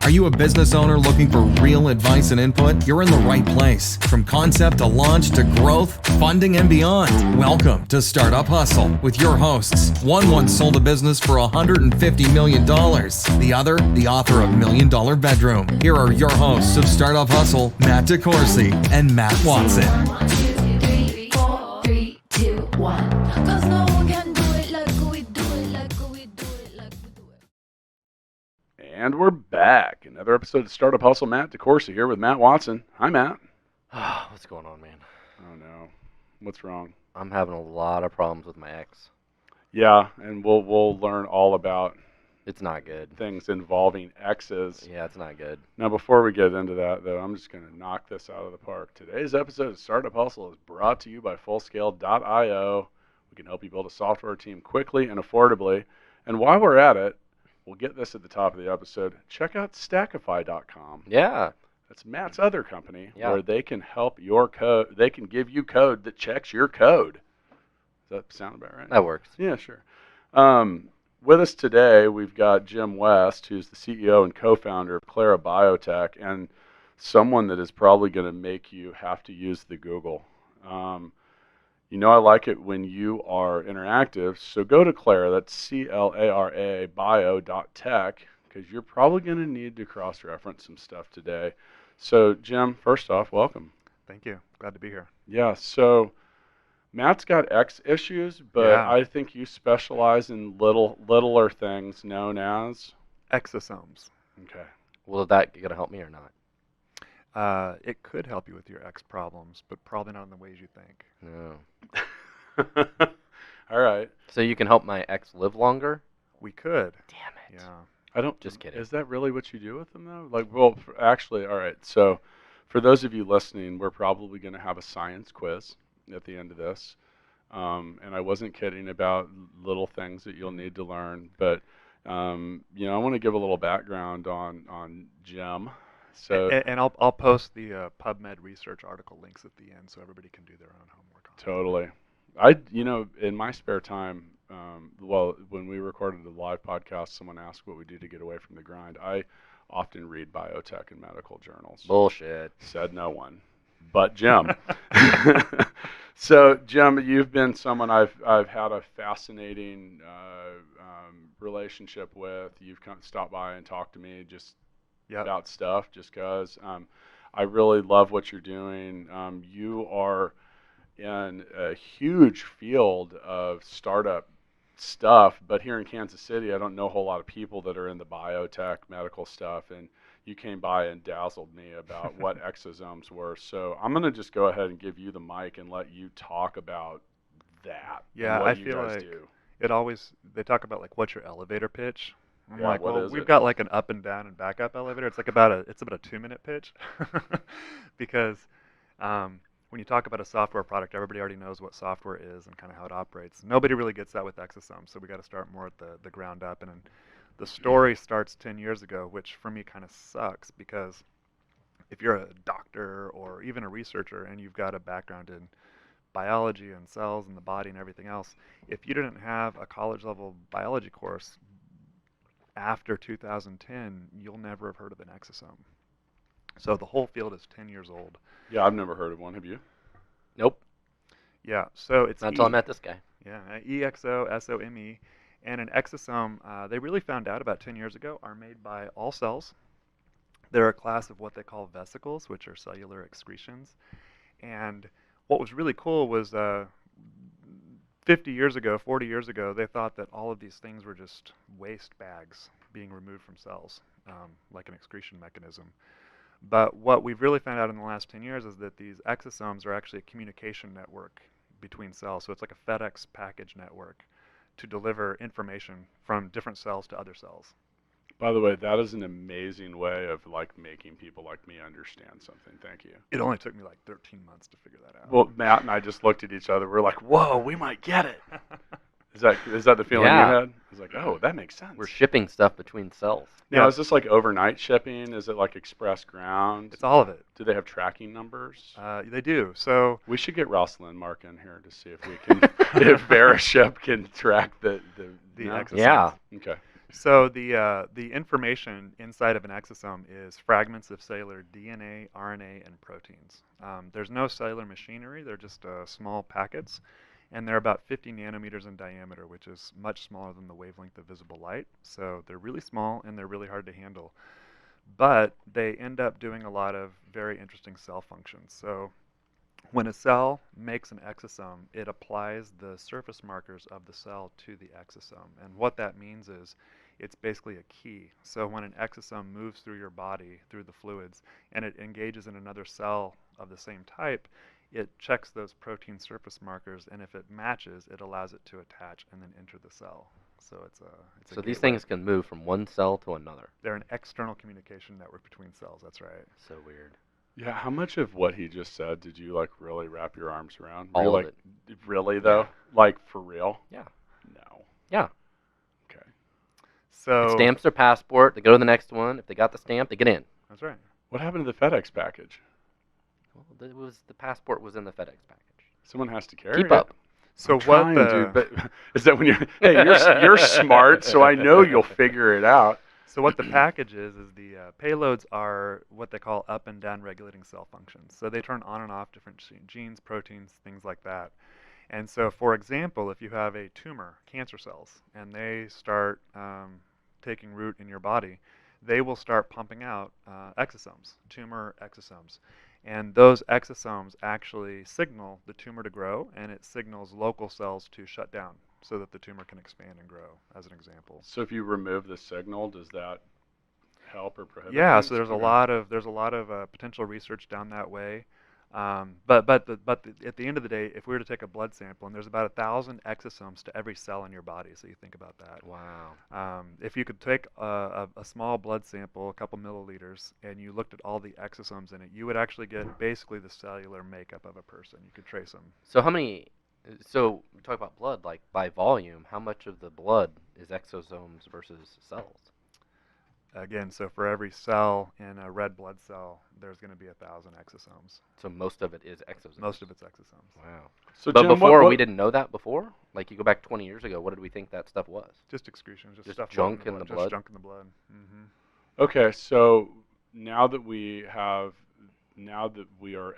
Are you a business owner looking for real advice and input? You're in the right place. From concept to launch to growth, funding, and beyond. Welcome to Startup Hustle with your hosts. One once sold a business for $150 million. The other, the author of $1 Million Bedroom. Here are your hosts of Startup Hustle, Matt DeCoursey and Matt Watson. 1, 2, 3, 4, 3, 2, 1. 'Cause no one can do it like we do it, like we do it, like we do it. And we're back. Another episode of Startup Hustle. Matt DeCoursey here with Matt Watson. Hi, Matt. What's going on, man? Oh, no. What's wrong? I'm having a lot of problems with my ex. Yeah, and we'll learn all about It's not good. things involving X's. Yeah, it's not good. Now, before we get into that, though, I'm just going to knock this out of the park. Today's episode of Startup Hustle is brought to you by Fullscale.io. We can help you build a software team quickly and affordably. And while we're at it, we'll get this at the top of the episode. Check out Stackify.com. Yeah. That's Matt's other company Yeah. where they can help your code. They can give you code that checks your code. Does that sound about right? That works. Yeah, sure. With us today, we've got Jim West, who's the CEO and co-founder of Clara Biotech, and someone that is probably going to make you have to use the Google. I like it when you are interactive, so go to Clara, that's CLARA bio.tech, because you're probably going to need to cross-reference some stuff today. So, Jim, first off, welcome. Thank you. Glad to be here. Yeah, so Matt's got X issues, but Yeah. I think you specialize in littler things known as... Exosomes. Okay. Well, is that going to help me or not? It could help you with your X problems, but probably not in the ways you think. No. All right. So you can help my ex live longer? We could. Damn it. Yeah. I don't... Just kidding. Is that really what you do with them, though? Like, well, actually, all right. So for those of you listening, we're probably going to have a science quiz at the end of this. And I wasn't kidding about little things that you'll need to learn. But, I want to give a little background on Jim. So And I'll post the PubMed research article links at the end so everybody can do their own homework on it. totally. In my spare time, when we recorded the live podcast, someone asked what we do to get away from the grind. I often read biotech and medical journals. Bullshit. Said no one, but Jim. So, Jim, you've been someone I've had a fascinating relationship with. You've stopped by and talked to me just Yep. about stuff, just because I really love what you're doing. You are in a huge field of startup stuff, but here in Kansas City, I don't know a whole lot of people that are in the biotech medical stuff, and you came by and dazzled me about what exosomes were. So I'm going to just go ahead and give you the mic and let you talk about that. and Yeah, what I you feel guys like do. they talk about like what's your elevator pitch? I'm Yeah, like, what well, is we've it? got like an up and down and back up elevator. It's about a 2-minute pitch because when you talk about a software product, everybody already knows what software is and kind of how it operates. Nobody really gets that with exosomes, so we got to start more at the ground up. And the story starts 10 years ago, which for me kind of sucks because if you're a doctor or even a researcher and you've got a background in biology and cells and the body and everything else, if you didn't have a college level biology course after 2010, you'll never have heard of an exosome. So the whole field is 10 years old. Yeah, I've never heard of one. Have you? Nope. Yeah, so it's Not until I met this guy. Yeah, EXOSOME. And an exosome, they really found out about 10 years ago, are made by all cells. They're a class of what they call vesicles, which are cellular excretions. And what was really cool was 50 years ago, 40 years ago, they thought that all of these things were just waste bags being removed from cells, like an excretion mechanism. But what we've really found out in the last 10 years is that these exosomes are actually a communication network between cells. So it's like a FedEx package network to deliver information from different cells to other cells. By the way, that is an amazing way of making people like me understand something. Thank you. It only took me like 13 months to figure that out. Well, Matt and I just looked at each other. We're like, "Whoa, we might get it." Is that the feeling Yeah. you had? I was like, "Oh, that makes sense." We're shipping stuff between cells. Now, Yeah. is this like overnight shipping? Is it like express ground? It's all of it. Do they have tracking numbers? They do. So We should get Ross Lindmark in here to see if we can, if Veriship can track the the no? exosomes. Yeah. Okay. So the information inside of an exosome is fragments of cellular DNA, RNA, and proteins. There's no cellular machinery; they're just small packets, and they're about 50 nanometers in diameter, which is much smaller than the wavelength of visible light. So they're really small and they're really hard to handle. But they end up doing a lot of very interesting cell functions. So when a cell makes an exosome, it applies the surface markers of the cell to the exosome. And what that means is it's basically a key. So when an exosome moves through your body, through the fluids, and it engages in another cell of the same type, it checks those protein surface markers, and if it matches, it allows it to attach and then enter the cell. So it's a So these gateway. things can move from one cell to another. They're an external communication network between cells. That's right. So weird. Yeah, how much of what he just said did you like really wrap your arms around? Were All you of like, really though? Like for real? Yeah. No. Yeah. Okay. So It stamps their passport. They go to the next one. If they got the stamp, they get in. that's right. What happened to the FedEx package? Well, the passport was in the FedEx package. Someone has to carry Keep it. up. So I'm what trying, the dude, but is that when you're hey you're smart, so I know you'll figure it out. So what the package is the payloads are what they call up and down regulating cell functions. So they turn on and off different genes, proteins, things like that. And so, for example, if you have a tumor, cancer cells, and they start taking root in your body, they will start pumping out exosomes, tumor exosomes. And those exosomes actually signal the tumor to grow, and it signals local cells to shut down so that the tumor can expand and grow, as an example. So if you remove the signal, does that help or prohibit? Yeah, things? so there's a Okay. lot of potential research down that way. But at the end of the day, if we were to take a blood sample, and there's about 1,000 exosomes to every cell in your body, so you think about that. Wow. If you could take a small blood sample, a couple milliliters, and you looked at all the exosomes in it, you would actually get basically the cellular makeup of a person. You could trace them. So how many? So we talk about blood, like by volume. How much of the blood is exosomes versus cells? Again, so for every cell in a red blood cell, there's going to be 1,000 exosomes. So most of it is exosomes. Most of it's exosomes. Wow. So But Jim, before what, we didn't know that before. Like you go back 20 years ago, what did we think that stuff was? Just excretion, just Just stuff junk floating in the Just blood? junk in the blood. Mm-hmm. Okay, so now that we are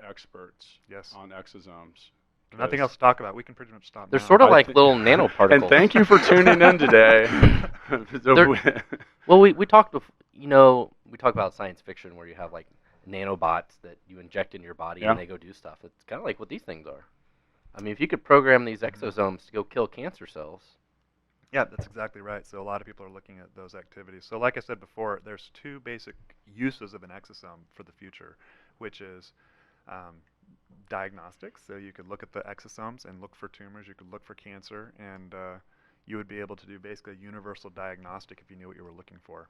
experts Yes. on exosomes. Nothing 'cause- else to talk about. We can pretty much stop They're now. sort of I like thi- little nanoparticles. And thank you for tuning in today. They're- Well, we talked, we talk about science fiction where you have like nanobots that you inject in your body Yeah. and they go do stuff. It's kind of like what these things are. I mean, if you could program these exosomes to go kill cancer cells. Yeah, that's exactly right. So a lot of people are looking at those activities. So like I said before, there's two basic uses of an exosome for the future, which is diagnostics. So you could look at the exosomes and look for tumors. You could look for cancer, and you would be able to do basically a universal diagnostic if you knew what you were looking for.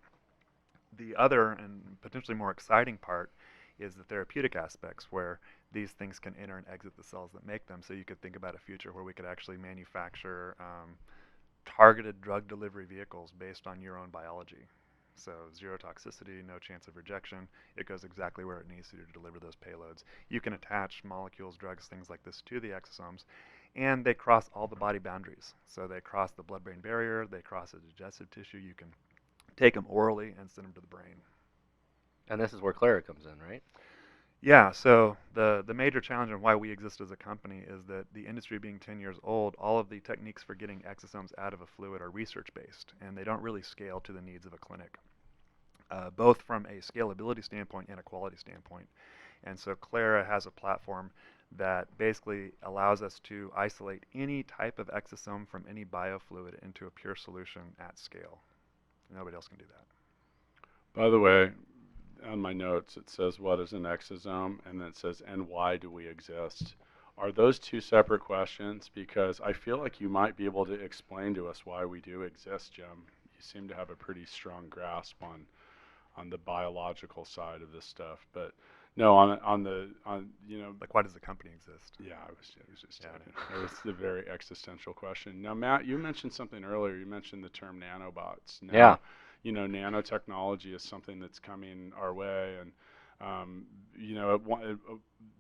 The other and potentially more exciting part is the therapeutic aspects, where these things can enter and exit the cells that make them. So you could think about a future where we could actually manufacture targeted drug delivery vehicles based on your own biology. So zero toxicity, no chance of rejection. It goes exactly where it needs to deliver those payloads. You can attach molecules, drugs, things like this to the exosomes, and they cross all the body boundaries. So they cross the blood-brain barrier, they cross the digestive tissue. You can take them orally and send them to the brain. And this is where Clara comes in, right? Yeah, so the major challenge and why we exist as a company is that the industry being 10 years old, all of the techniques for getting exosomes out of a fluid are research-based, and they don't really scale to the needs of a clinic, both from a scalability standpoint and a quality standpoint. And so Clara has a platform that basically allows us to isolate any type of exosome from any biofluid into a pure solution at scale. Nobody else can do that. By the way, on my notes it says what is an exosome, and then it says and why do we exist. Are those two separate questions? Because I feel like you might be able to explain to us why we do exist, Jim. You seem to have a pretty strong grasp on the biological side of this stuff. But no, on Like, why does the company exist? yeah, I was just Yeah. checking. It was a very existential question. Now, Matt, you mentioned something earlier. You mentioned the term nanobots. Now, Yeah. Nanotechnology is something that's coming our way, and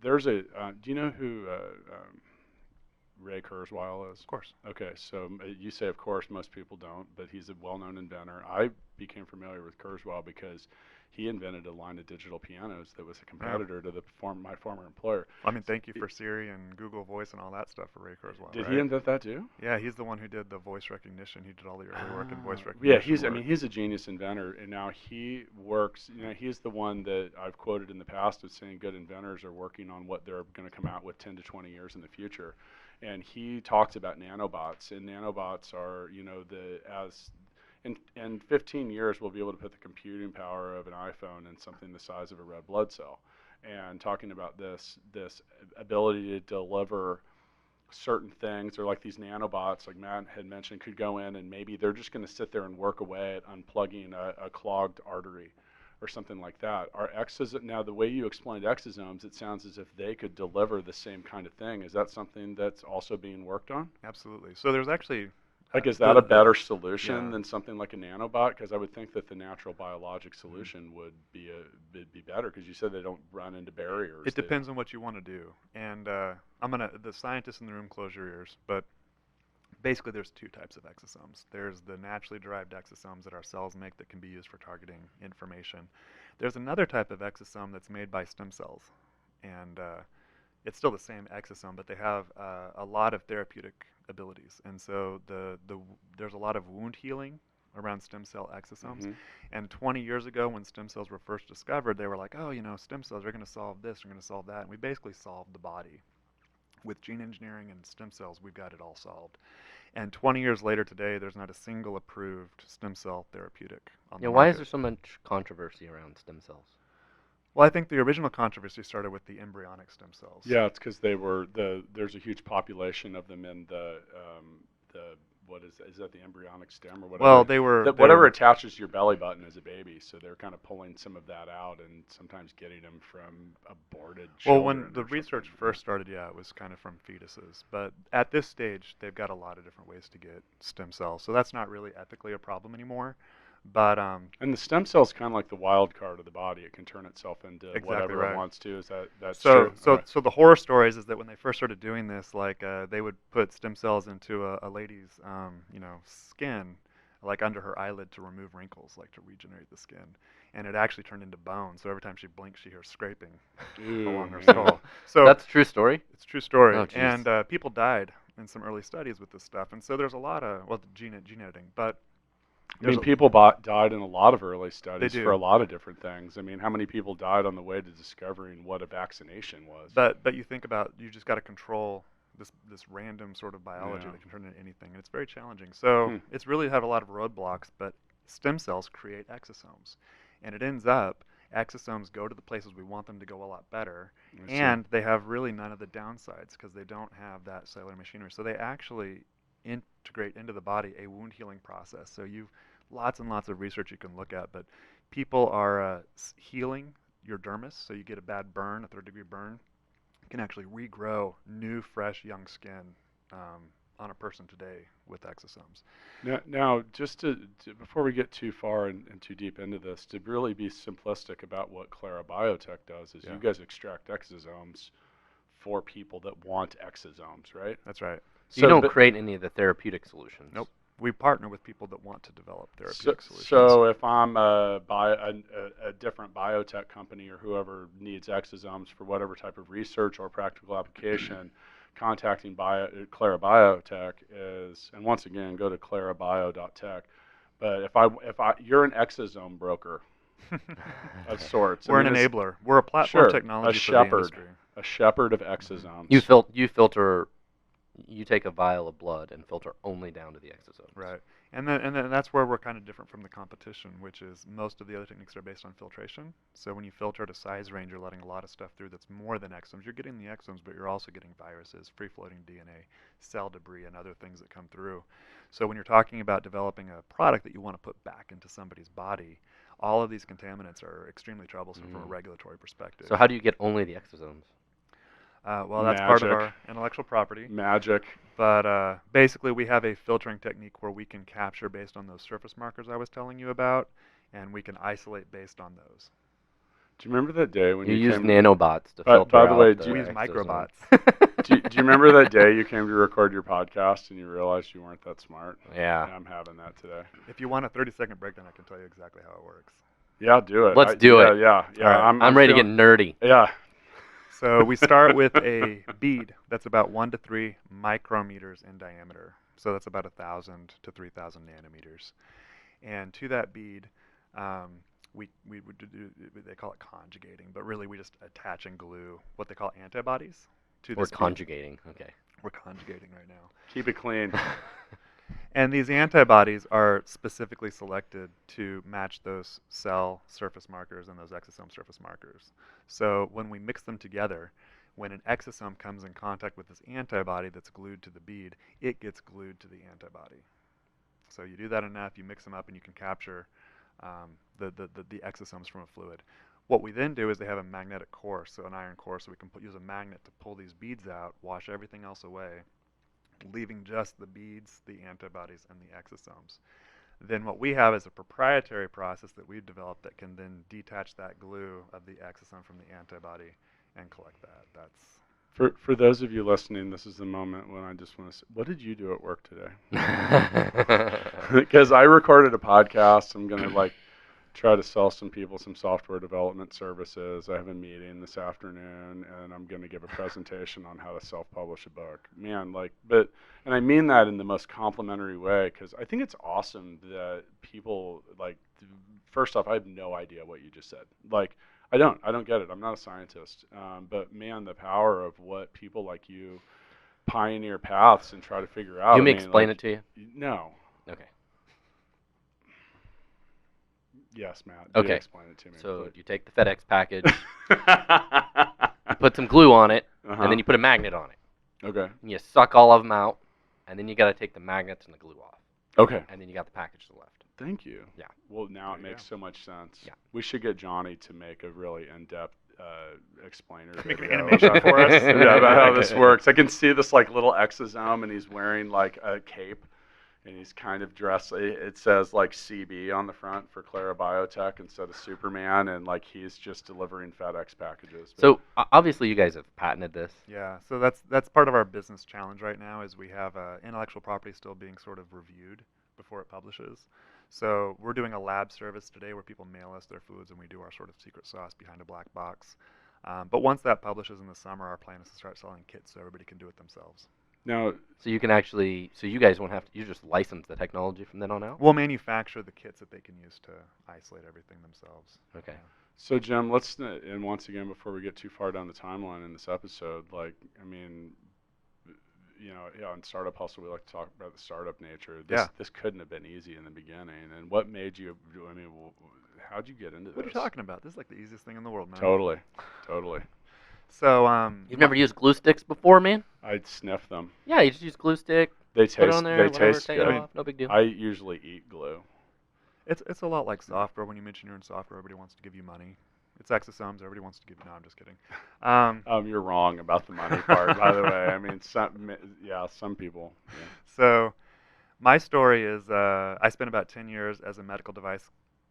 there's a. Do you know who Ray Kurzweil is? Of course. Okay, so you say, of course, most people don't, but he's a well-known inventor. I became familiar with Kurzweil because he invented a line of digital pianos that was a competitor to my former employer. I mean, thank you for Siri and Google Voice and all that stuff for Ray Kurzweil. Did right? he invent that too? Yeah, he's the one who did the voice recognition. He did all the early work in voice recognition. Yeah, he's a genius inventor, and now he works. He's the one that I've quoted in the past as saying good inventors are working on what they're going to come out with 10 to 20 years in the future. And he talks about nanobots, and nanobots are, in 15 years we'll be able to put the computing power of an iPhone in something the size of a red blood cell. And talking about this ability to deliver certain things, or like these nanobots, like Matt had mentioned, could go in and maybe they're just going to sit there and work away at unplugging a clogged artery or something like that. Now, the way you explained exosomes, it sounds as if they could deliver the same kind of thing. Is that something that's also being worked on? Absolutely. So there's actually... is that a better solution than something like a nanobot? Because I would think that the natural biologic solution would be better, because you said they don't run into barriers. It depends on what you want to do. And the scientists in the room, close your ears, but basically there's two types of exosomes. There's the naturally derived exosomes that our cells make that can be used for targeting information. There's another type of exosome that's made by stem cells. And it's still the same exosome, but they have a lot of therapeutic abilities. And so there's a lot of wound healing around stem cell exosomes. Mm-hmm. And 20 years ago, when stem cells were first discovered, they were like, oh, stem cells are going to solve this, are going to solve that. And we basically solved the body. With gene engineering and stem cells, we've got it all solved. And 20 years later today, there's not a single approved stem cell therapeutic on the market. Why is there so much controversy around stem cells? Well, I think the original controversy started with the embryonic stem cells. Yeah, it's because there's a huge population of them in what is that, the embryonic stem or whatever? Well, whatever attaches to your belly button as a baby. So they're kind of pulling some of that out and sometimes getting them from aborted children. Well, when the research first started, it was kind of from fetuses. But at this stage, they've got a lot of different ways to get stem cells. So that's not really ethically a problem anymore. But and the stem cell's kind of like the wild card of the body. It can turn itself into whatever it wants to. Is that's true? So the horror stories is that when they first started doing this, like they would put stem cells into a lady's skin, like under her eyelid, to remove wrinkles, like to regenerate the skin, and it actually turned into bone. So every time she blinks, she hears scraping along her skull. So that's a true story. It's a true story, Oh, and people died in some early studies with this stuff. And so there's a lot of gene editing, but people died in a lot of early studies for a lot of different things. I mean, how many people died on the way to discovering what a vaccination was? But you think about, you just got to control this random sort of biology that can turn into anything, and it's very challenging. So it's really had a lot of roadblocks, but stem cells create exosomes, and it ends up exosomes go to the places we want them to go a lot better, and they have really none of the downsides because they don't have that cellular machinery. So they actually integrate into the body a wound healing process. So you've lots and lots of research you can look at, but people are healing your dermis. So you get a bad burn, a 3rd-degree burn, you can actually regrow new, fresh, young skin on a person today with exosomes. Now just to before we get too far and too deep into this, to really be simplistic about what Clara Biotech does is you guys extract exosomes for people that want exosomes, right? That's right. So you don't create any of the therapeutic solutions. Nope. We partner with people that want to develop therapeutic solutions. So if I'm a different biotech company or whoever needs exosomes for whatever type of research or practical application, contacting Clara Biotech is, and once again, go to clarabio.tech. But if you're an exosome broker of sorts. We're an enabler. We're a platform technology for the industry. A shepherd of exosomes. You filter. You take a vial of blood and filter only down to the exosomes. Right. And then that's where we're kind of different from the competition, which is most of the other techniques are based on filtration. So when you filter at a size range, you're letting a lot of stuff through that's more than exosomes. You're getting the exosomes, but you're also getting viruses, free-floating DNA, cell debris, and other things that come through. So when you're talking about developing a product that you want to put back into somebody's body, all of these contaminants are extremely troublesome from a regulatory perspective. So how do you get only the exosomes? Well, that's part of our intellectual property. Magic. But basically, we have a filtering technique where we can capture based on those surface markers I was telling you about, and we can isolate based on those. Do you remember that day when You you use came? nanobots to By filter the out way, the do you use exosome. microbots. do you remember that day you came to record your podcast and you realized you weren't that smart? Yeah. I'm having that today. If you want a 30-second breakdown, I can tell you exactly how it works. Yeah, do it. Let's do it. Yeah. All right. I'm ready to get nerdy. Yeah. So we start with a bead that's about 1 to 3 micrometers in diameter. So that's about 1,000 to 3,000 nanometers. And to that bead, we would do, they call it conjugating, but really we just attach and glue what they call antibodies to We're this bead. conjugating. Okay. We're conjugating right now. Keep it clean. And these antibodies are specifically selected to match those cell surface markers and those exosome surface markers. So when we mix them together, when an exosome comes in contact with this antibody that's glued to the bead, it gets glued to the antibody. So you do that enough, you mix them up, and you can capture the exosomes from a fluid. What we then do is they have a magnetic core, so an iron core, so we can use a magnet to pull these beads out, wash everything else away, leaving just the beads, the antibodies, and the exosomes. Then what we have is a proprietary process that we've developed that can then detach that glue of the exosome from the antibody and collect that. That's For those of you listening, this is the moment when I just want to say, what did you do at work today? Because I recorded a podcast. I'm going to try to sell some people some software development services. I have a meeting this afternoon, and I'm going to give a presentation on how to self-publish a book. Man, and I mean that in the most complimentary way, because I think it's awesome that people, first off, I have no idea what you just said. I don't get it. I'm not a scientist. But man, the power of what people like you pioneer paths and try to figure out. You may explain it to you? No. Okay. Yes, Matt. Okay. Explain it to me. So you take the FedEx package, you put some glue on it, and then you put a magnet on it. Okay. And you suck all of them out, and then you got to take the magnets and the glue off. Okay. And then you got the package left. Thank you. Yeah. Well, now it There you makes go. so much sense. Yeah. We should get Johnny to make a really in-depth explainer Make an video animation about- for us. Yeah, about how this works. I can see this little exosome, and he's wearing a cape, and he's kind of dressed. It says CB on the front for Clara Biotech instead of Superman, and he's just delivering FedEx packages. But So obviously you guys have patented this. Yeah, so that's part of our business challenge right now is we have intellectual property still being sort of reviewed before it publishes. So we're doing a lab service today where people mail us their foods and we do our sort of secret sauce behind a black box. But once that publishes in the summer, our plan is to start selling kits so everybody can do it themselves. now, So you can actually, so you guys won't have to, you just license the technology from then on out? We'll manufacture the kits that they can use to isolate everything themselves. Okay. so Jim, and once again, before we get too far down the timeline in this episode, on Startup Hustle, we like to talk about the startup nature. This couldn't have been easy in the beginning. And what made you, how'd you get into this? What are you talking about? This is like the easiest thing in the world, man. Totally. So, You've never used glue sticks before, man? I'd sniff them. Yeah, you just use glue stick, They put it taste. on there, They whatever, taste take it good. off, no big deal. I usually eat glue. it's a lot like software. When you mention you're in software, everybody wants to give you money. It's exosomes. Everybody wants to give. No, I'm just kidding. You're wrong about the money part, by the way. Some people. Yeah. So, my story is I spent about 10 years as a medical device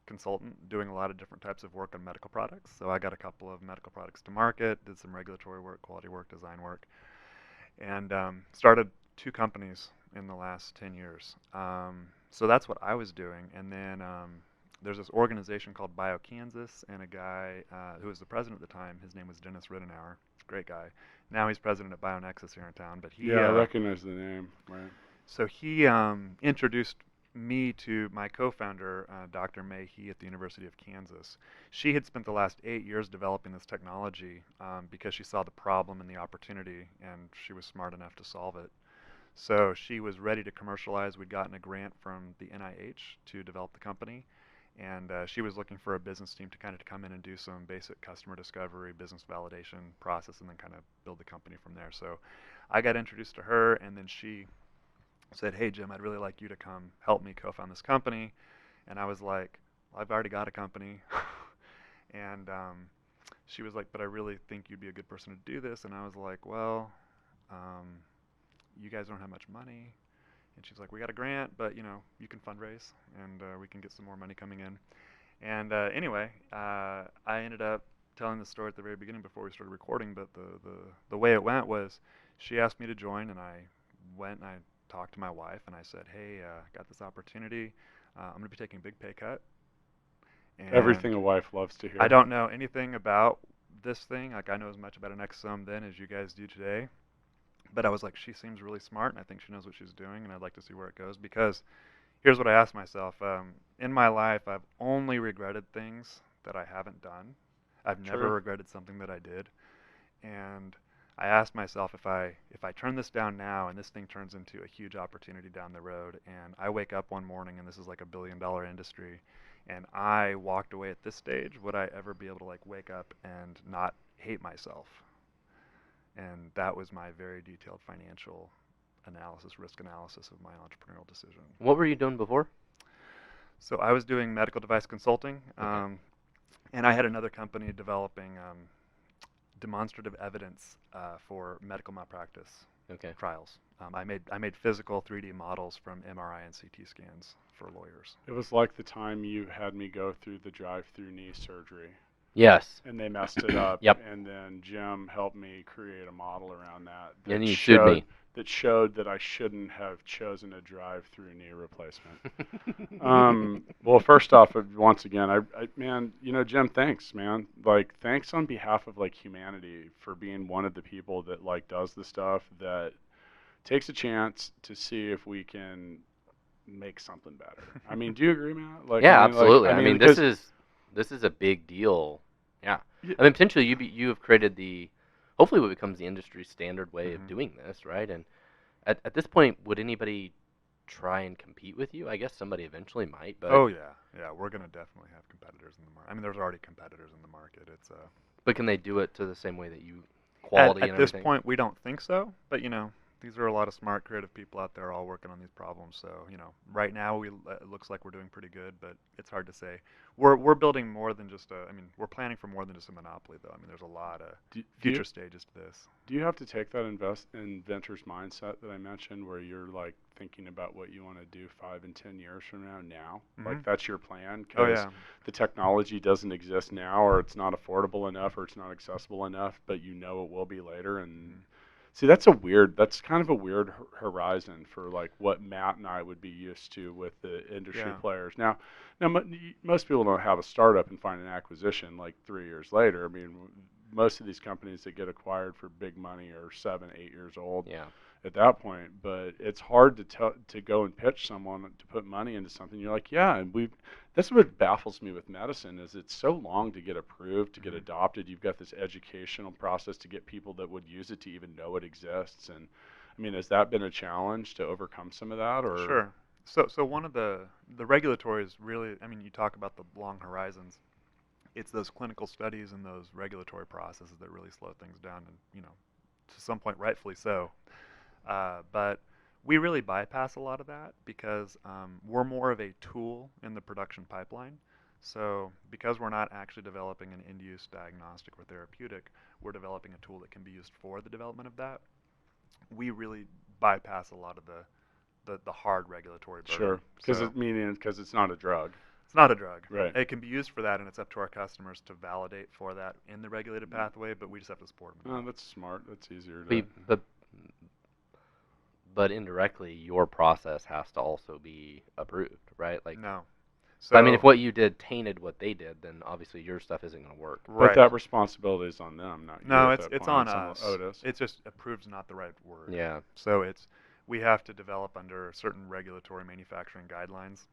consultant doing a lot of different types of work on medical products. So I got a couple of medical products to market, did some regulatory work, quality work, design work, and started 2 companies in the last 10 years. So that's what I was doing. And then there's this organization called BioKansas, and a guy who was the president at the time, his name was Dennis Rittenauer. Great guy. Now he's president at Bionexus here in town. But he, I recognize the name. Right. So he introduced me to my co-founder, Dr. Mayhe at the University of Kansas. She had spent the last 8 years developing this technology because she saw the problem and the opportunity, and she was smart enough to solve it. So she was ready to commercialize. We'd gotten a grant from the NIH to develop the company, and she was looking for a business team to kind of come in and do some basic customer discovery, business validation process, and then kind of build the company from there. So I got introduced to her, and then she said, "Hey, Jim, I'd really like you to come help me co-found this company." And I was like, well, I've already got a company. And she was like, "But I really think you'd be a good person to do this." And I was like, "Well, you guys don't have much money." And she's like, "We got a grant, but you can fundraise, and we can get some more money coming in." And anyway, I ended up telling the story at the very beginning before we started recording, but the way it went was she asked me to join, and I went and I talked to my wife, and I said, hey, got this opportunity. I'm going to be taking a big pay cut. And Everything a wife loves to hear. I don't know anything about this thing. Like, I know as much about an exosome then as you guys do today. But I was like, she seems really smart, and I think she knows what she's doing, and I'd like to see where it goes. Because here's what I asked myself. In my life, I've only regretted things that I haven't done. I've never regretted something that I did. And I asked myself, if I turn this down now and this thing turns into a huge opportunity down the road, and I wake up one morning and this is like $1 billion industry, and I walked away at this stage, would I ever be able to like wake up and not hate myself? And that was my very detailed financial analysis, risk analysis of my entrepreneurial decision. What were you doing before? So I was doing medical device consulting, Okay. and I had another company developing demonstrative evidence for medical malpractice Okay. trials. I made physical 3D models from MRI and CT scans for lawyers. It was like the time you had me go through the drive-through knee surgery, Yes. and they messed it up. Yep. And then Jim helped me create a model around that. And you sued me. That showed that I shouldn't have chosen a drive-through knee replacement. Well, first off, once again, I man, Jim, thanks, man. Like, thanks on behalf of like humanity for being one of the people that like does the stuff that takes a chance to see if we can make something better. I mean, do you agree, Matt? Like, Yeah, I mean, like, absolutely. I mean, this because- is a big deal. Yeah. Yeah. I mean, potentially you have created hopefully what becomes the industry standard way of Mhm. doing this, right? And at this point, would anybody try and compete with you? I guess somebody eventually might, but Oh yeah, we're gonna definitely have competitors in the market. I mean, there's already competitors in the market. It's but can they do it to the same way that you quality at and this everything? point we don't think so, but these are a lot of smart, creative people out there all working on these problems. So right now it looks like we're doing pretty good, but it's hard to say. We're building more than just we're planning for more than just a monopoly, though. I mean, there's a lot of future stages to this. Do you have to take that inventor's mindset that I mentioned, where you're like thinking about what you want to do 5 and 10 years from now? Like, that's your plan? Oh Because yeah. the technology doesn't exist now, or it's not affordable enough, or it's not accessible enough, but it will be later. And see, that's kind of a weird horizon for like what Matt and I would be used to with the industry Yeah. players. Now, most people don't have a startup and find an acquisition like 3 years later. I mean, most of these companies that get acquired for big money are 7, 8 years old Yeah. at that point. But it's hard to go and pitch someone to put money into something. You're like, yeah, and that's what baffles me with medicine, is it's so long to get approved, to get adopted. You've got this educational process to get people that would use it to even know it exists. And I mean, has that been a challenge to overcome some of that? Or Sure. So one of the regulatory is really, I mean, you talk about the long horizons. It's those clinical studies and those regulatory processes that really slow things down, and to some point rightfully so. But we really bypass a lot of that because we're more of a tool in the production pipeline. So because we're not actually developing an end-use diagnostic or therapeutic, we're developing a tool that can be used for the development of that. We really bypass a lot of the hard regulatory burden. Sure, because So it's not a drug. it's not a drug. Right. It can be used for that, and it's up to our customers to validate for that in the regulated pathway, but we just have to support them. Oh, that's smart. That's easier to. But indirectly, your process has to also be approved, right? Like, No. so I mean, if what you did tainted what they did, then obviously your stuff isn't going to work. But that responsibility is on them, not you. No, at it's that on point. us. Otis. It's just approved's not the right word. Yeah. So we have to develop under certain regulatory manufacturing guidelines,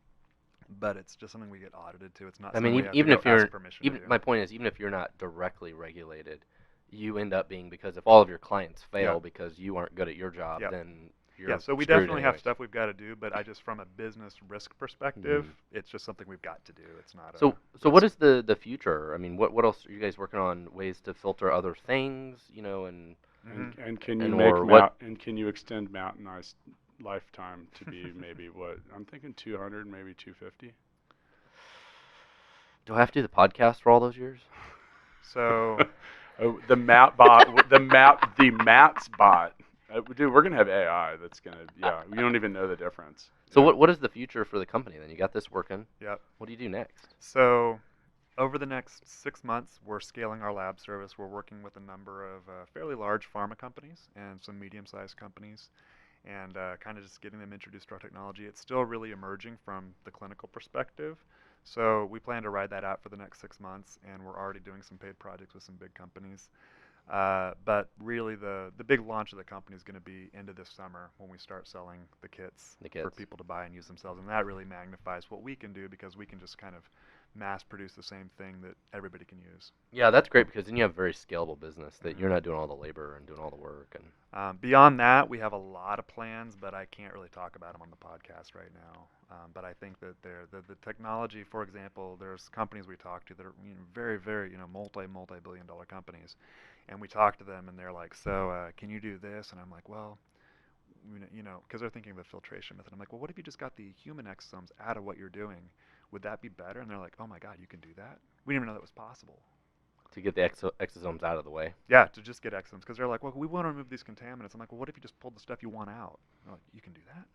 but it's just something we get audited to. It's not. I something mean, we have even to if go ask you're, permission to do. my point is, even if you're not directly regulated, you end up being, because if all of your clients fail Yeah. because you aren't good at your job, Yeah. then you're Yeah, so we screwed definitely have anyways. stuff we've got to do, but I just from a business risk perspective, it's just something we've got to do. It's not. So what is the future? I mean, what else are you guys working on? Ways to filter other things, and And can you And make or Matt, what- and can you extend Matt and I's lifetime to be maybe what I'm thinking 200, maybe 250? do I have to do the podcast for all those years? So Oh, the Matt bot, the Matt's bot. Dude, we're gonna have AI that's gonna, we don't even know the difference. So Yeah. what is the future for the company then? You got this working. Yep. What do you do next? So Over the next 6 months, we're scaling our lab service. We're working with a number of fairly large pharma companies and some medium-sized companies, and kind of just getting them introduced to our technology. It's still really emerging from the clinical perspective, so we plan to ride that out for the next 6 months, and we're already doing some paid projects with some big companies. But really, the big launch of the company is going to be into this summer when we start selling the kits for people to buy and use themselves, and that really magnifies what we can do because we can just kind of mass produce the same thing that everybody can use. Yeah, that's great because then you have a very scalable business that you're not doing all the labor and doing all the work. And beyond that, we have a lot of plans, but I can't really talk about them on the podcast right now. But I think that the technology, for example, there's companies we talk to that are very, very multi-billion dollar companies, and we talk to them and they're like, so can you do this? And I'm like, well, because they're thinking of a filtration method. I'm like, well, what if you just got the human exosomes out of what you're doing? Would that be better? And they're like, oh my God, you can do that? We didn't even know that was possible. to get the exosomes out of the way. Yeah, to just get exosomes. Because they're like, well, we want to remove these contaminants. I'm like, well, what if you just pulled the stuff you want out? They're like, you can do that?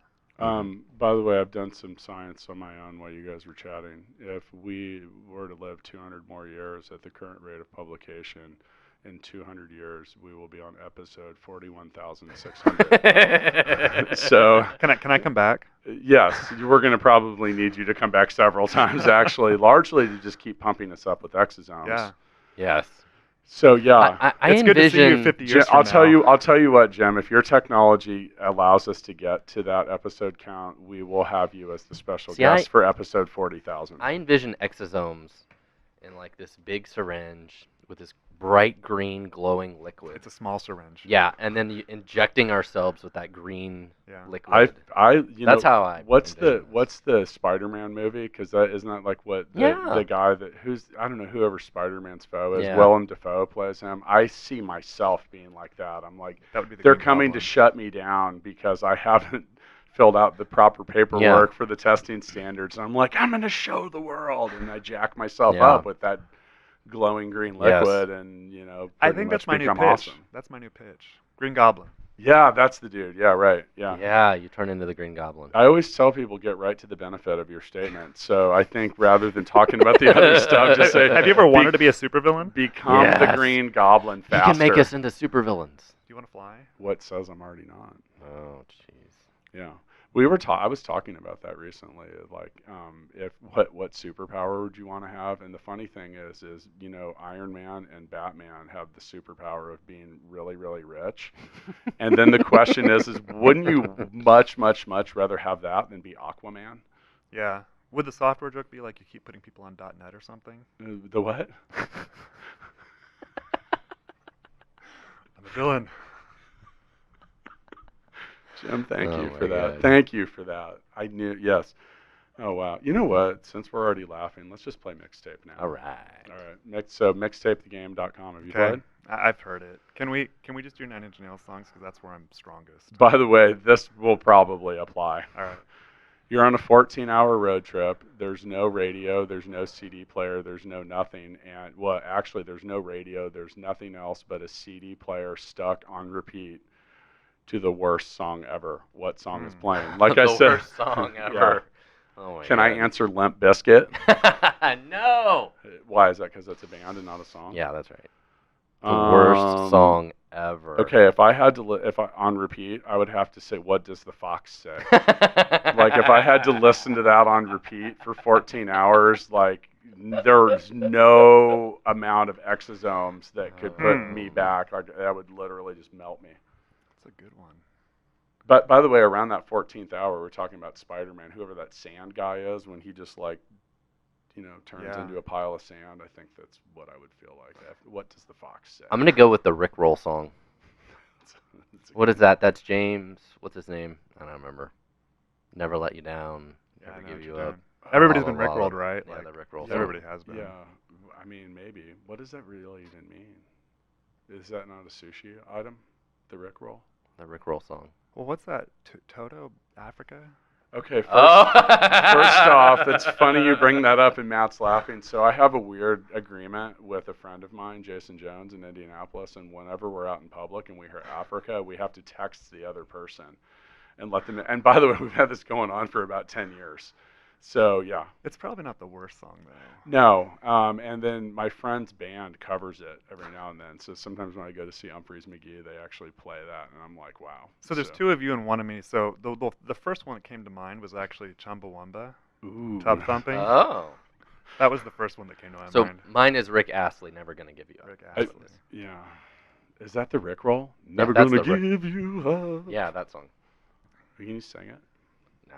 By the way, I've done some science on my own while you guys were chatting. If we were to live 200 more years at the current rate of publication, in 200 years, we will be on episode 41,600. So can I come back? Yes, we're going to probably need you to come back several times, actually, largely to just keep pumping us up with exosomes. Yeah. Yes. So yeah, I it's envision, good to see you 50 years Jim, from I'll now. tell you what, Jim. If your technology allows us to get to that episode count, we will have you as the special guest for episode 40,000. I envision exosomes in like this big syringe with this bright green glowing liquid. It's a small syringe. Yeah, and then injecting ourselves with that green liquid. That's how I. What's the Spider-Man movie? Because isn't that like what the guy I don't know, whoever Spider-Man's foe is. Willem Dafoe plays him. I see myself being like that. I'm like, that would be they're coming to shut me down because I haven't filled out the proper paperwork for the testing standards. And I'm like, I'm going to show the world, and I jack myself up with that glowing green liquid, and I think that's my new pitch. Awesome. That's my new pitch. Green Goblin. Yeah, that's the dude. Yeah, right. Yeah. Yeah, you turn into the Green Goblin. I always tell people get right to the benefit of your statement. So I think rather than talking about the other stuff, just say, have you ever wanted to be a supervillain? Become the Green Goblin faster. You can make us into supervillains. Do you want to fly? What says I'm already not? Oh, jeez. Yeah. I was talking about that recently. Like, what superpower would you want to have? And the funny thing is Iron Man and Batman have the superpower of being really, really rich. And then the question is wouldn't you much, much, much rather have that than be Aquaman? Yeah. Would the software joke be like you keep putting people on .NET or something? The what? I'm a villain. Jim, thank you for that. God. Thank you for that. I knew, yes. Oh, wow. You know what? Since we're already laughing, let's just play Mixtape now. All right. So mixtapethegame.com. Have you played? I've heard it. Can we just do Nine Inch Nails songs? Because that's where I'm strongest. By the way, this will probably apply. All right. You're on a 14-hour road trip. There's no radio. There's no CD player. There's no nothing. And, well, actually, there's no radio. There's nothing else but a CD player stuck on repeat to the worst song ever. What song is playing? Like I said, the worst song ever. Oh my Can God. I answer Limp Bizkit? No. Why is that? Because it's a band and not a song? Yeah, that's right. The worst song ever. Okay, if I had to, on repeat, I would have to say, "What does the fox say?" Like if I had to listen to that on repeat for 14 hours, like there's no amount of exosomes that could put me back. Like that would literally just melt me. That's a good one. But by the way, around that 14th hour, we're talking about Spider-Man, whoever that sand guy is, when he just turns into a pile of sand. I think that's what I would feel like. What does the fox say? I'm gonna go with the Rickroll song. What is that? That's James. What's his name? I don't remember. Never let you down. Never give you up. Everybody's been Rickrolled, right? Yeah, the Rickroll. Everybody has been. Yeah, I mean maybe. What does that really even mean? Is that not a sushi item? The Rickroll? The Rickroll song. Well, what's that? Toto, Africa? Okay, first off, it's funny you bring that up and Matt's laughing. So I have a weird agreement with a friend of mine, Jason Jones, in Indianapolis, and whenever we're out in public and we hear Africa, we have to text the other person and let them know. And by the way, we've had this going on for about 10 years. So yeah. It's probably not the worst song though. No, and then my friend's band covers it every now and then. So sometimes when I go to see Humphreys McGee, they actually play that, and I'm like, wow. So there's two of you and one of me. So the first one that came to mind was actually Chumbawamba, Ooh. Tub Thumping. Oh. That was the first one that came to my So mind. mine is Rick Astley, Never Gonna Give You Up. Rick I- Astley. Yeah. Is that the Rickroll? Never that's gonna the Rick- give you up. Yeah, that song. Can you sing it? No.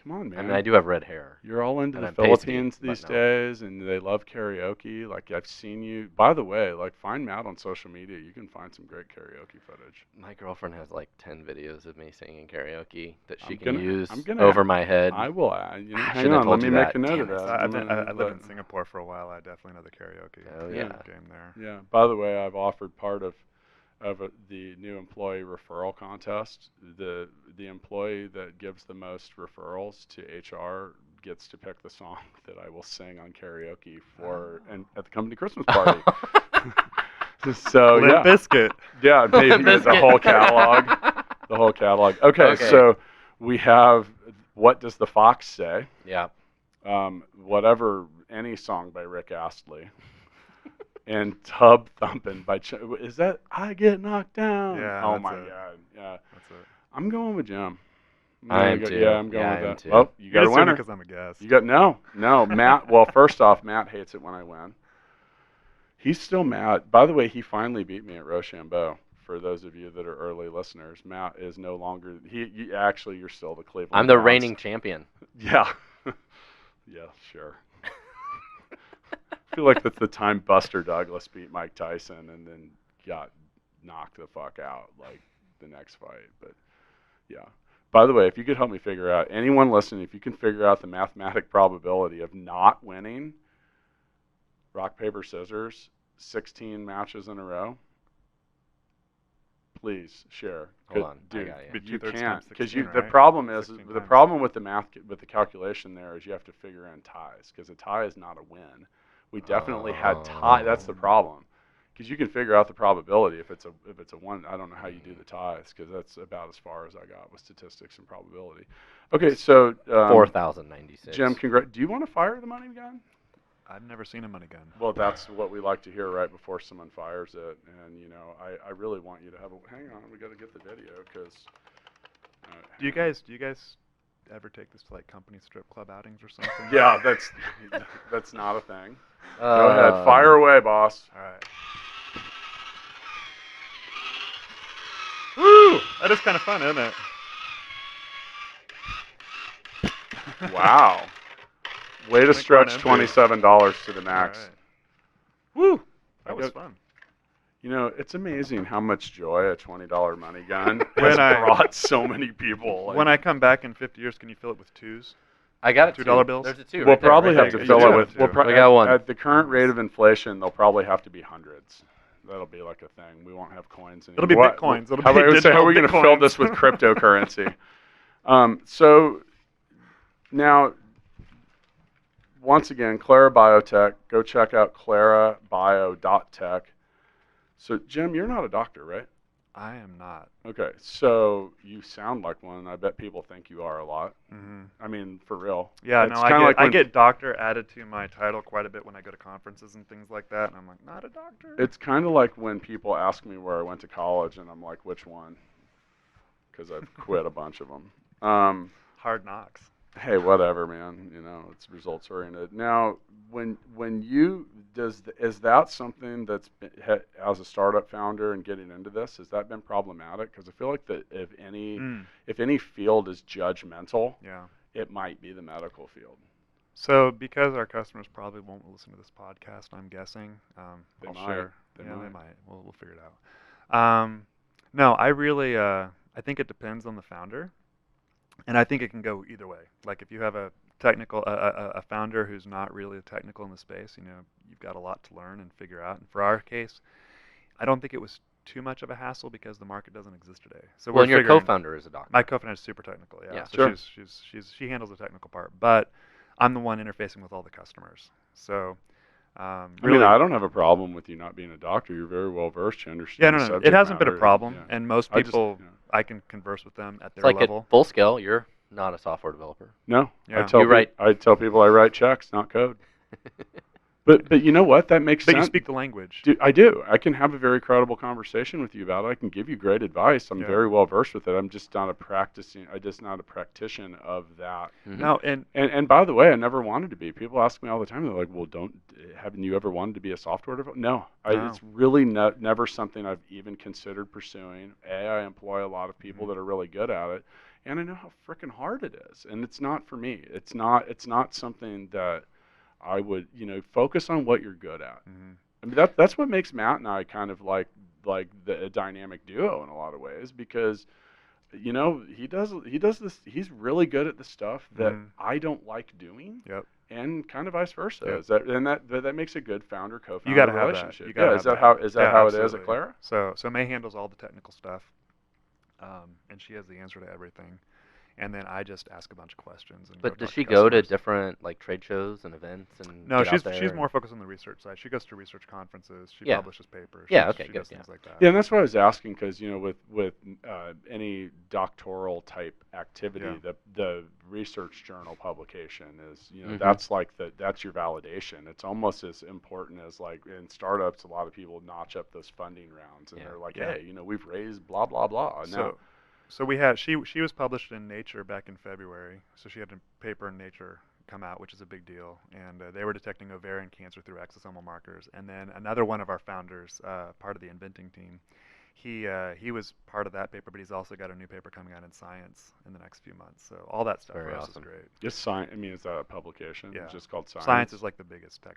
Come on, man. I mean, I do have red hair. You're all into And the I'm pasty, Philippines but these no. days, and they love karaoke. Like I've seen you. By the way, like find Matt on social media. You can find some great karaoke footage. My girlfriend has like 10 videos of me singing karaoke that she I'm can gonna- use I'm gonna- over my head. I will. You know, I hang shouldn't have on. told Let me you make that. a note Damn of it. that. I lived in Singapore for a while. I definitely know the karaoke. Oh, the yeah. game there. Yeah. By the way, I've offered part of the new employee referral contest. The employee that gives the most referrals to HR gets to pick the song that I will sing on karaoke for and at the company Christmas party. So Limp yeah, Bizkit. yeah, maybe the Biscuit. whole catalog, the whole catalog. Okay, Okay. so we have What Does the Fox Say? Yeah. Whatever, any song by Rick Astley. And Tub Thumping by is that I Get Knocked Down? Yeah, Oh that's my it. God. Yeah. That's it. I'm going with Jim. I am too. Yeah, I'm going Yeah, I with am that. too. Well, you got a winner. because I'm a guest. You got no. Matt. Well, first off, Matt hates it when I win. He's still mad. By the way, he finally beat me at Rochambeau. For those of you that are early listeners, Matt is no longer. Actually, you're still the Cleveland. I'm the Browns. reigning champion. Yeah. Yeah, sure. I feel like that's the time Buster Douglas beat Mike Tyson and then got knocked the fuck out like the next fight. But yeah. By the way, if you could help me figure out, anyone listening, if you can figure out the mathematic probability of not winning rock, paper, scissors, 16 matches in a row, please share. Hold on, I Dude, got you. Be you 2/3 can't times because 16, the right? problem is 16 the times. problem with the math with the calculation there is you have to figure in ties because a tie is not a win. We definitely had tie. That's the problem because you can figure out the probability if it's a one. I don't know how you do the ties because that's about as far as I got with statistics and probability. Okay, so 4,096. Jim, do you want to fire the money gun? I've never seen a money gun. Well, that's what we like to hear right before someone fires it. And, I really want you to have a... Hang on, we got to get the video because... Do you guys ever take this to like company strip club outings or something? Yeah, that's not a thing. Go ahead, fire away, boss. All right. Woo! That is kind of fun, isn't it? Wow. Way to Think stretch we're on empty. $27 to the max. All right. Woo! That was fun. It's amazing how much joy a $20 money gun When has I- brought so many people. Like, When I come back in 50 years, can you fill it with twos? I got it. $2 bills? There's a 2. we'll right there, probably right have there. to You fill do it have with. two. We got one. At the current rate of inflation, they'll probably have to be hundreds. That'll be like a thing. We won't have coins anymore. It'll be What- bitcoins. It'll how be about I say, how are we going to digital fill bitcoins. this with cryptocurrency? So now, once again, Clara Biotech. Go check out clarabio.tech. So Jim, you're not a doctor, right? I am not. Okay, so you sound like one. I bet people think you are a lot. Mm-hmm. I mean, for real. Yeah, It's no, kinda like I when- get doctor added to my title quite a bit when I go to conferences and things like that, and I'm like, not a doctor. It's kind of like when people ask me where I went to college, and I'm like, which one? Because I've quit a bunch of them. Hard knocks. Hey, whatever, man. It's results oriented. Now, is that something that's been, as a startup founder and getting into this, has that been problematic? Because I feel like that if any field is judgmental, Yeah. it might be the medical field. So because our customers probably won't listen to this podcast, I'm guessing. They I'll might. share. They Yeah, might. they might. We'll figure it out. No, I really I think it depends on the founder, and I think it can go either way. Like if you have a technical a founder who's not really technical in the space, you've got a lot to learn and figure out. And for our case, I don't think it was too much of a hassle because the market doesn't exist today. So Well, we're and your figuring- co-founder is a doctor. My co-founder is super technical, yeah. Yeah. So Sure. she handles the technical part, but I'm the one interfacing with all the customers. So, I really, mean, I don't have a problem with you not being a doctor. You're very well versed. You understand. yeah, the no, subject it hasn't been a matter, problem, yeah. and most I just- people yeah. I can converse with them at It's their like level. at full scale, you're Not a software developer. No, Yeah. I tell people I write checks, not code. But you know what? That makes But sense. you speak the language. I do. I can have a very credible conversation with you about it. I can give you great advice. I'm Yeah. very well versed with it. I'm just not a practitioner of that. No, And by the way, I never wanted to be. People ask me all the time. They're like, "Well, haven't you ever wanted to be a software developer?" No, No. it's really never something I've even considered pursuing. I employ a lot of people that are really good at it, and I know how freaking hard it is. And it's not for me. It's not something that I would, focus on what you're good at. I mean, that's what makes Matt and I kind of like the dynamic duo in a lot of ways, because he does this. He's really good at the stuff that I don't like doing. Yep. And kind of vice versa. Yep. That makes a good founder-co-founder You got to have relationship. that. You gotta Is that how it is absolutely. at Clara? So May handles all the technical stuff, and she has the answer to everything. And then I just ask a bunch of questions. And But go does talk she to go to customers. different like trade shows and events and No, get out there she's and- more focused on the research side. She goes to research conferences. She Yeah. publishes papers. Yeah, She okay, She good, does yeah. things like that. Yeah, and that's what I was asking, because with any doctoral type activity, the research journal publication is that's like that's your validation. It's almost as important as, like, in startups, a lot of people notch up those funding rounds, and Yeah. they're like, Yeah. hey, we've raised blah blah blah. Now, So we had she was published in Nature back in February. So she had a paper in Nature come out, which is a big deal, and they were detecting ovarian cancer through exosomal markers. And then another one of our founders, part of the inventing team, he was part of that paper, but he's also got a new paper coming out in Science in the next few months. So all that stuff Very for us awesome. is great. just science. I mean, is that a publication? Yeah. It's just called Science. Science is like the biggest tech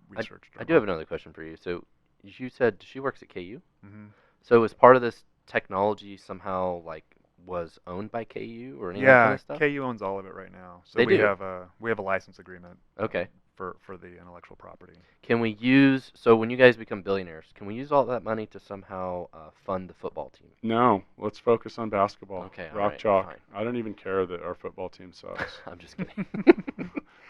research. I do have another question for you. So you said she works at KU. Mm-hmm. So is part of this technology somehow like was owned by KU or any of that kind Yeah, of stuff? KU owns all of it right now. So They we do? have a license agreement. Okay. For the intellectual property. Can we use, so when you guys become billionaires, can we use all that money to somehow fund the football team? No, let's focus on basketball. Okay, all Rock right, chalk. fine. I don't even care that our football team sucks. I'm just kidding.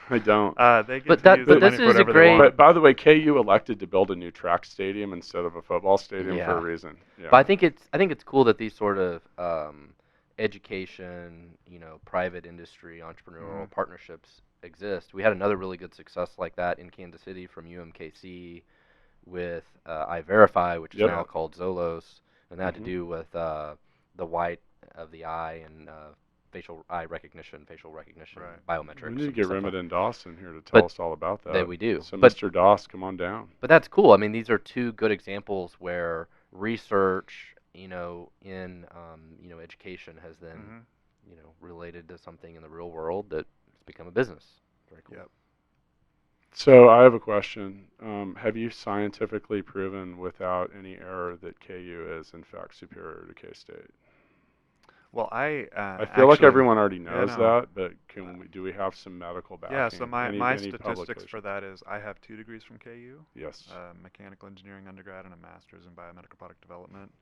I don't. They get But to that- use but the this money for is a whatever they great- want. But by the way, KU elected to build a new track stadium instead of a football stadium for Yeah. a reason. Yeah. But I think it's cool that these sort of education, private industry, entrepreneurial partnerships exist. We had another really good success like that in Kansas City from UMKC with iVerify, which is Yep. now called Zolos, and that had to do with the white of the eye and facial recognition, Right. biometrics. We need to and get stuff like- Remington Dawson here to tell But us all about that. that we do. So, But- Mr. Doss, come on down. But that's cool. I mean, these are two good examples where research, in education has then, related to something in the real world that's become a business. Very cool. Yep. So I have a question. Have you scientifically proven without any error that KU is in fact superior to K-State? Well, I feel like actually- everyone already knows no. that, but do we have some medical backing? Yeah, so my Any statistics publication? for that is I have 2 degrees from KU, Yes. mechanical engineering undergrad and a master's in biomedical product development.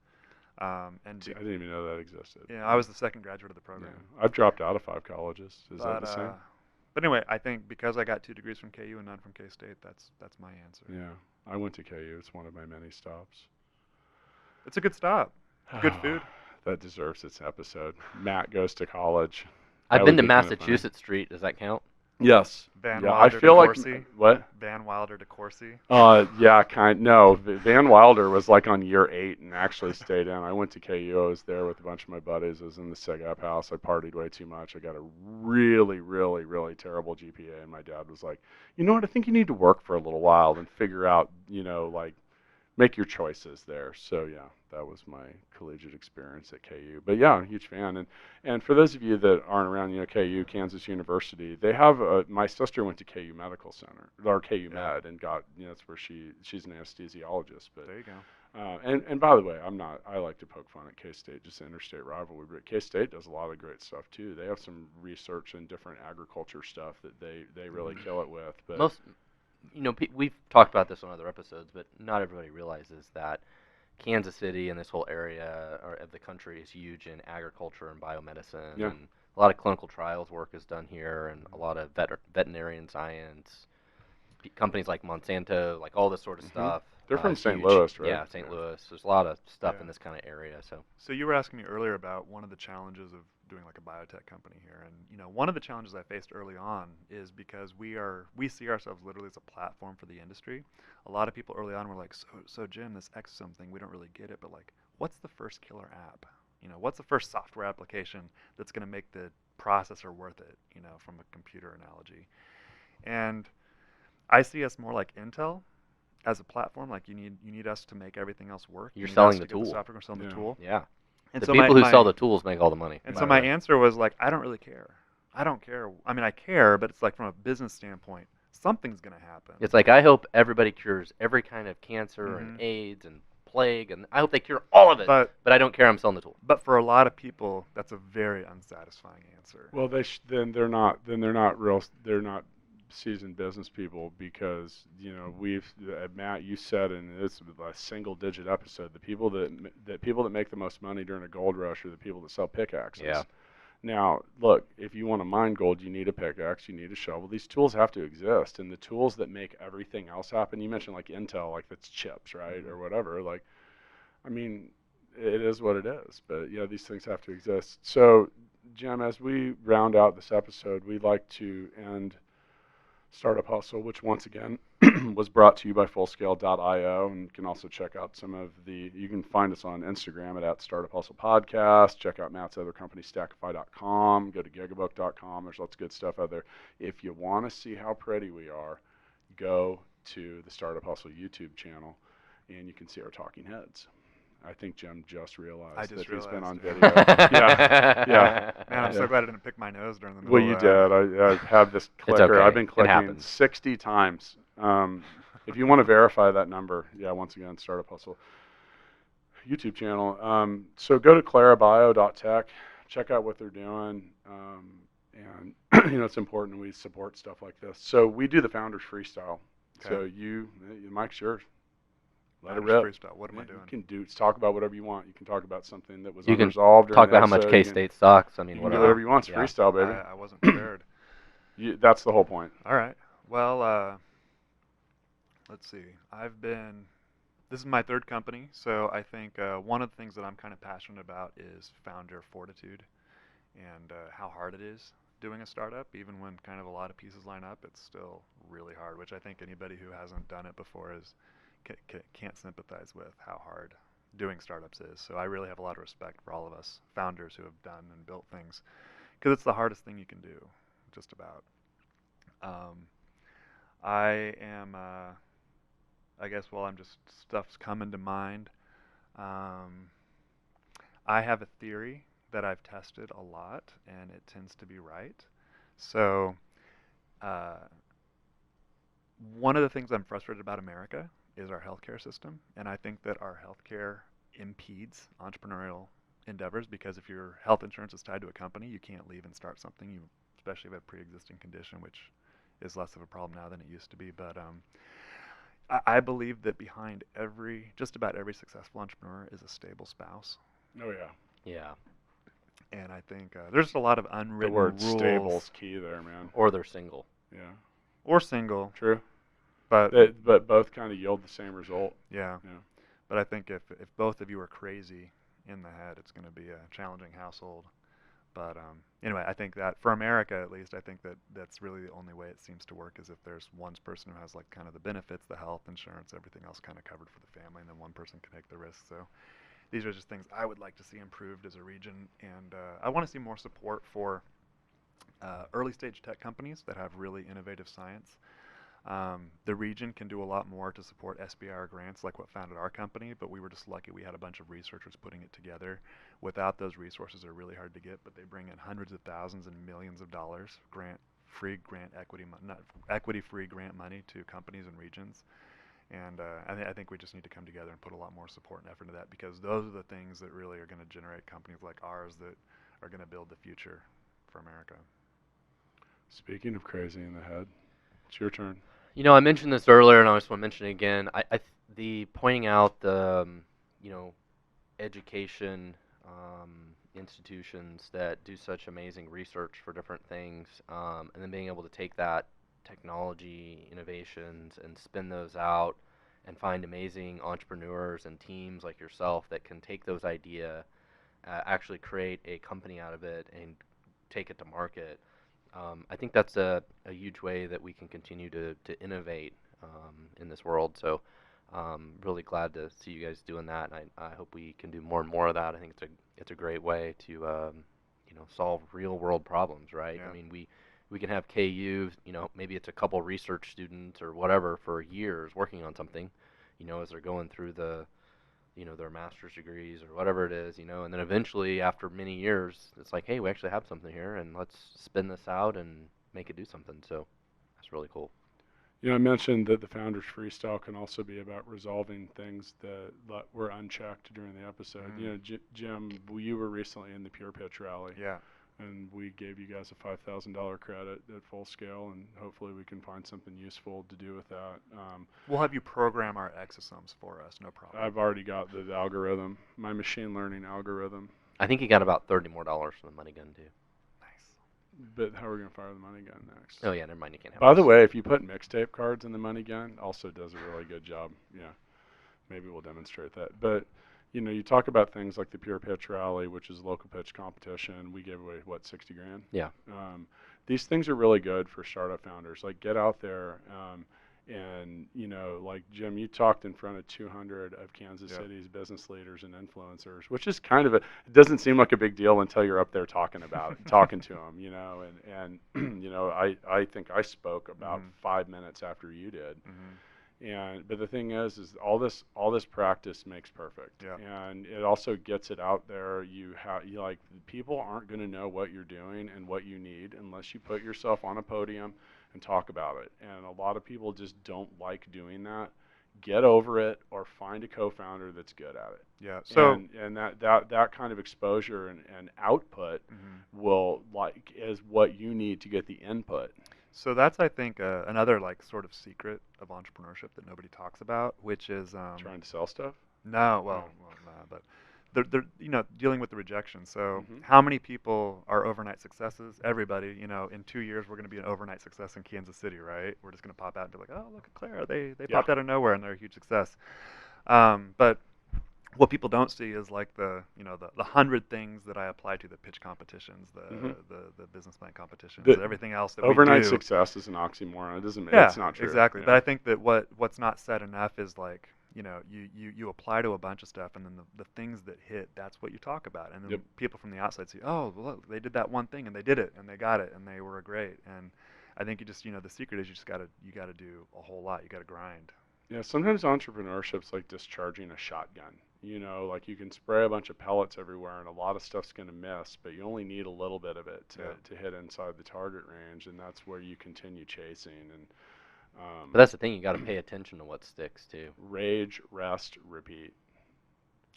And See, I didn't even know that existed. I was the second graduate of the Yeah. program. I've dropped out of 5 colleges. Is that the same? But anyway, I think because I got 2 degrees from KU and none from K-State, that's my answer. Yeah. I went to KU. It's one of my many stops. It's a good stop. Good food. That deserves its episode. Matt goes to college. I've That been would to be kinda funny. Massachusetts Street. Does that count? Yes. Van Yeah, Wilder I feel to like Corsi. what? Van Wilder to Corsi. Yeah, no. Van Wilder was like on year 8 and actually stayed in. I went to KU. I was there with a bunch of my buddies. I was in the SIGAP house. I partied way too much. I got a really, really, really terrible GPA, and my dad was like, "You know what? I think you need to work for a little while and figure out, like, make your choices there." So yeah, that was my collegiate experience at KU. But yeah, I'm a huge fan. And for those of you that aren't around, KU, Kansas University, they have my sister went to KU Medical Center or KU Med and got that's where she's an anesthesiologist. But There you go. and by the way, I like to poke fun at K-State, just an interstate rivalry. But K-State does a lot of great stuff too. They have some research and different agriculture stuff that they really kill it with. But We've talked about this on other episodes, but not everybody realizes that Kansas City and this whole area of the country is huge in agriculture and biomedicine. Yeah. And a lot of clinical trials work is done here, and a lot of veterinarian science. Companies like Monsanto, like all this sort of stuff. They're from St. huge. Louis, right? Yeah, St. Louis. There's a lot of stuff Yeah. in this kind of area. So So you were asking me earlier about one of the challenges of doing like a biotech company here. And you know, one of the challenges I faced early on is because we see ourselves literally as a platform for the industry. A lot of people early on were like, so Jim, this exosome thing, we don't really get it, but like, what's the first killer app? You know, what's the first software application that's going to make the processor worth it? You know, from a computer analogy. And I see us more like Intel as a platform. Like you need us to make everything else work. You're You need selling us the to get the tool. software, we're selling the Yeah. tool. Yeah. And The so people my who sell the tools make all the money. And by so the my way. answer was like, I don't really care. I don't care. I mean, I care, but it's like from a business standpoint, something's going to happen. It's like I hope everybody cures every kind of cancer and Mhm. AIDS and plague, and I hope they cure all of it. But I don't care. I'm selling the tool. for a lot of people, that's a very unsatisfying answer. Well, then they're not seasoned business people, because Matt, you said in this a single digit episode, the people that make the most money during a gold rush are the people that sell pickaxes. Yeah. Now, look, if you want to mine gold, you need a pickaxe, you need a shovel. These tools have to exist, and the tools that make everything else happen. You mentioned like Intel, like that's chips, right, or whatever. Like, I mean, it is what it is. But yeah, these things have to exist. So, Jim, as we round out this episode, we'd like to end Startup Hustle, which once again was brought to you by Fullscale.io, and you can also check out you can find us on Instagram at Startup Hustle Podcast. Check out Matt's other company, Stackify.com. Go to gigabook.com. There's lots of good stuff out there. If you want to see how pretty we are, go to the Startup Hustle YouTube channel, and you can see our talking heads. I think Jim just realized that he's been on video. Yeah. Man, I'm so Yeah. glad I didn't pick my nose during the middle Well, you of that. did. I have this clicker. okay. I've been It clicking happens. 60 times. If you want to verify that number, once again, Startup Hustle YouTube channel. So go to clarabio.tech, check out what they're doing, and it's important we support stuff like this. So we do the Founders Freestyle. Okay. So Mike's yours. Let it Founders rip. Freestyle, what am I You doing? can talk about whatever you want. You can talk about something that was You can unresolved. Talk about how much K-State sucks. I mean, You can do whatever. whatever you want. It's Yeah. freestyle, baby. I wasn't prepared. That's the whole point. All right. Well, let's see. This is my third company, so I think one of the things that I'm kind of passionate about is founder fortitude and how hard it is doing a startup. Even when kind of a lot of pieces line up, it's still really hard, which I think anybody who hasn't done it before can't sympathize with how hard doing startups is. So I really have a lot of respect for all of us founders who have done and built things, because it's the hardest thing you can do, just about. I am, I guess while I'm just, stuff's coming to mind, I have a theory that I've tested a lot, and it tends to be right. So one of the things I'm frustrated about America is our healthcare system, and I think that our healthcare impedes entrepreneurial endeavors, because if your health insurance is tied to a company, you can't leave and start something, especially if you have a pre-existing condition, which is less of a problem now than it used to be. But I believe that behind just about every successful entrepreneur is a stable spouse. Oh, yeah. Yeah. And I think there's a lot of The unwritten word rules. stable's key there, man. Or they're single. Yeah. Or single. True. But But both kind of yield the same result. yeah. Yeah. But I think if both of you are crazy in the head, it's going to be a challenging household. But anyway, I think that for America, at least, I think that's really the only way it seems to work, is if there's one person who has like kind of the benefits, the health insurance, everything else kind of covered for the family, and then one person can take the risk. So these are just things I would like to see improved as a region, and I want to see more support for early stage tech companies that have really innovative science. The region can do a lot more to support SBIR grants, like what founded our company, but we were just lucky we had a bunch of researchers putting it together. Without those resources, they're really hard to get, but they bring in hundreds of thousands and millions of dollars equity-free grant money to companies and regions. And I think we just need to come together and put a lot more support and effort into that, because those are the things that really are going to generate companies like ours that are going to build the future for America. Speaking of crazy in the head, it's your turn. I mentioned this earlier, and I just want to mention it again. The pointing out the, education institutions that do such amazing research for different things, and then being able to take that technology innovations and spin those out and find amazing entrepreneurs and teams like yourself that can take those actually create a company out of it and take it to market. I think that's a huge way that we can continue to innovate in this world. So really glad to see you guys doing that, and I hope we can do more and more of that. I think it's a great way to solve real world problems, right? Yeah. I mean, we can have KU, maybe it's a couple research students or whatever for years working on something, as they're going through their master's degrees or whatever it is, and then eventually after many years, it's like, hey, we actually have something here, and let's spin this out and make it do something. So that's really cool. I mentioned that the Founders Freestyle can also be about resolving things that were unchecked during the episode. Jim, you were recently in the Pure Pitch Rally. Yeah. And we gave you guys a $5,000 credit at full scale, and hopefully we can find something useful to do with that. We'll have you program our exosomes for us, no problem. I've already got the algorithm, my machine learning algorithm. I think you got about $30 more for the money gun too. Nice. But how are we going to fire the money gun next? Oh yeah, never mind. You can't have. By the this. way, if you put mixtape cards in the money gun, also does a really good job. Yeah, maybe we'll demonstrate that. But you talk about things like the Pure Pitch Rally, which is a local pitch competition. We gave away, what, 60 grand? Yeah. These things are really good for startup founders. Like, get out there, and, like, Jim, you talked in front of 200 of Kansas City's business leaders and influencers, which is kind of it doesn't seem like a big deal until you're up there talking to them, and I think I spoke about 5 minutes after you did. But the thing is all this practice makes perfect. Yeah. And it also gets it out there. People aren't going to know what you're doing and what you need unless you put yourself on a podium and talk about it. And a lot of people just don't like doing that. Get over it, or find a co-founder that's good at it. Yeah. So and that kind of exposure and output is what you need to get the input. So that's, I think, another sort of secret of entrepreneurship that nobody talks about, which is trying to sell stuff. No, but they're dealing with the rejection. So how many people are overnight successes? Everybody. In 2 years we're going to be an overnight success in Kansas City, right? We're just going to pop out and be like, oh, look at Clara, they popped out of nowhere and they're a huge success. But what people don't see is the 100 things that I apply to the pitch competitions, the business plan competitions, everything else that we do. Overnight success is an oxymoron. It doesn't. Yeah, it's not true. Exactly. Yeah. But I think that what's not said enough is you apply to a bunch of stuff, and then the things that hit, that's what you talk about. And then people from the outside see, oh, look, they did that one thing and they did it and they got it and they were great. And I think you just the secret is you got to do a whole lot. You got to grind. Yeah. Sometimes entrepreneurship's like discharging a shotgun. Like you can spray a bunch of pellets everywhere and a lot of stuff's going to miss, but you only need a little bit of it to hit inside the target range, and that's where you continue chasing. And but that's the thing, you got to pay attention to what sticks too. Rage, rest, repeat.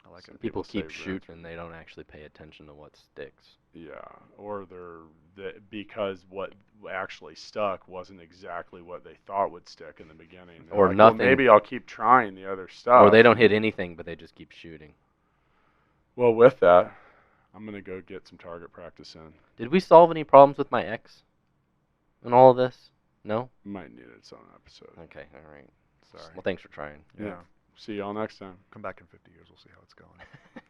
I like it. People keep shooting and they don't actually pay attention to what sticks. Yeah, or because what actually stuck wasn't exactly what they thought would stick in the beginning. They're Or like, nothing. Well, maybe I'll keep trying the other stuff. Or they don't hit anything, but they just keep shooting. Well, with that, I'm going to go get some target practice in. Did we solve any problems with my ex in all of this? No? Might need its own episode. Okay, all right. Sorry. Well, thanks for trying. Yeah. See y'all next time. Come back in 50 years. We'll see how it's going.